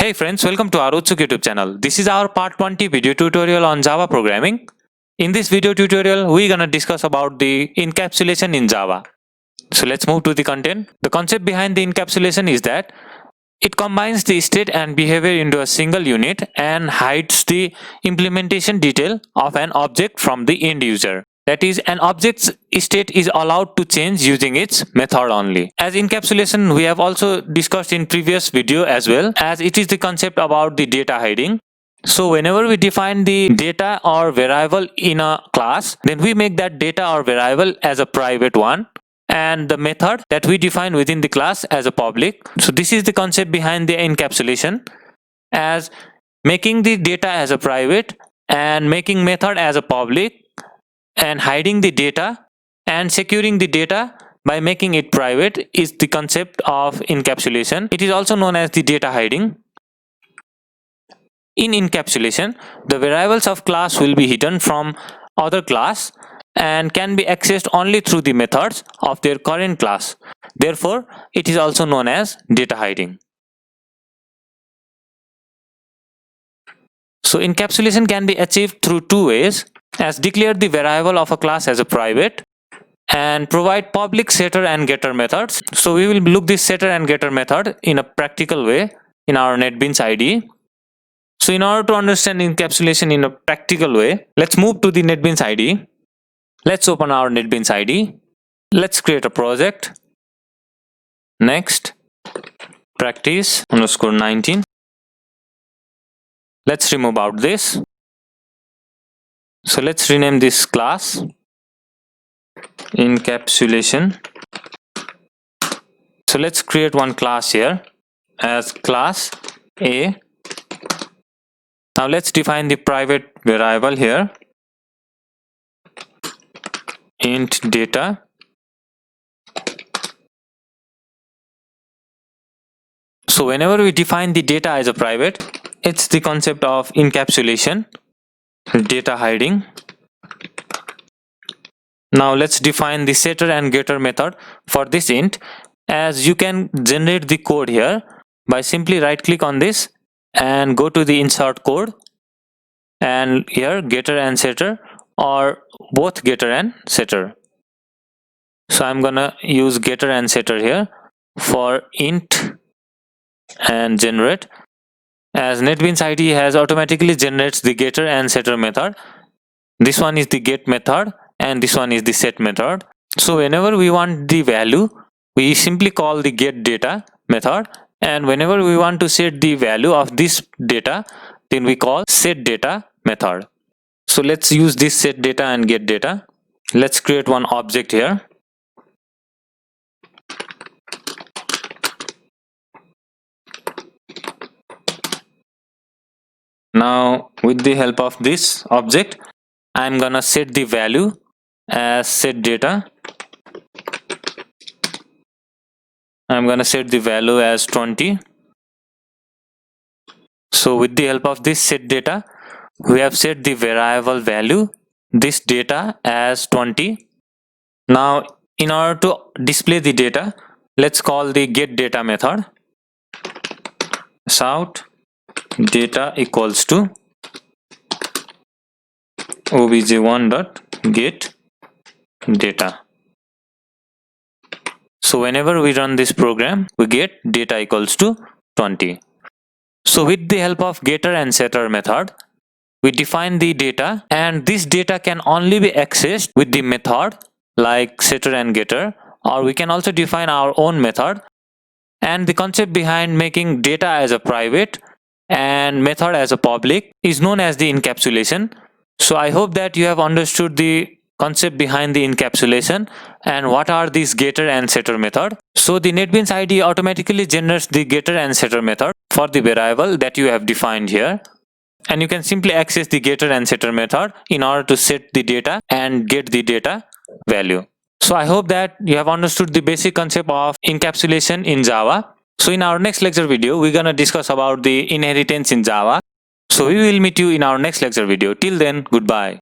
Hey friends, welcome to our Utsuk YouTube channel. This is our part 20 video tutorial on Java programming. In this video tutorial, we're gonna discuss about the encapsulation in Java. So let's move to the content. The concept behind the encapsulation is that it combines the state and behavior into a single unit and hides the implementation detail of an object from the end user. That is, an object's state is allowed to change using its method only. As encapsulation, we have also discussed in previous video as well, as it is the concept about the data hiding. So whenever we define the data or variable in a class, then we make that data or variable as a private one and the method that we define within the class as a public. So this is the concept behind the encapsulation, as making the data as a private and making method as a public and hiding the data and securing the data by making it private is the concept of encapsulation. It is also known as the data hiding. In encapsulation, the variables of class will be hidden from other class and can be accessed only through the methods of their current class. Therefore, it is also known as data hiding. So encapsulation can be achieved through two ways, as declare the variable of a class as a private and provide public setter and getter methods. So we will look this setter and getter method in a practical way in our NetBeans IDE. So in order to understand encapsulation in a practical way, let's move to the NetBeans IDE. Let's open our NetBeans IDE. Let's create a project. Next, practice_19. Let's remove out this. So let's rename this class encapsulation. So let's create one class here as class A. Now let's define the private variable here, int data. So whenever we define the data as a private, it's the concept of encapsulation, data hiding. Now let's define the setter and getter method for this int, as you can generate the code here by simply right click on this and go to the insert code, and here getter and setter or both getter and setter. So I'm gonna use getter and setter here for int and generate, as NetBeans IDE has automatically generates the getter and setter method. This one is the get method and this one is the set method. So whenever we want the value, we simply call the get data method, and whenever we want to set the value of this data, then we call set data method. So let's use this set data and get data. Let's create one object here. Now with the help of this object, I'm gonna set the value as set data. I'm gonna set the value as 20. So with the help of this set data, we have set the variable value, this data, as 20. Now in order to display the data, let's call the get data method. Shout data equals to obj1.get data. So whenever we run this program, we get data equals to 20. So with the help of getter and setter method, we define the data, and this data can only be accessed with the method like setter and getter, or we can also define our own method. And the concept behind making data as a private and method as a public is known as the encapsulation. So I hope that you have understood the concept behind the encapsulation and what are these getter and setter method. So the NetBeans IDE automatically generates the getter and setter method for the variable that you have defined here, and you can simply access the getter and setter method in order to set the data and get the data value. So I hope that you have understood the basic concept of encapsulation in Java. So in our next lecture video, we're gonna discuss about the inheritance in Java. So we will meet you in our next lecture video. Till then, goodbye.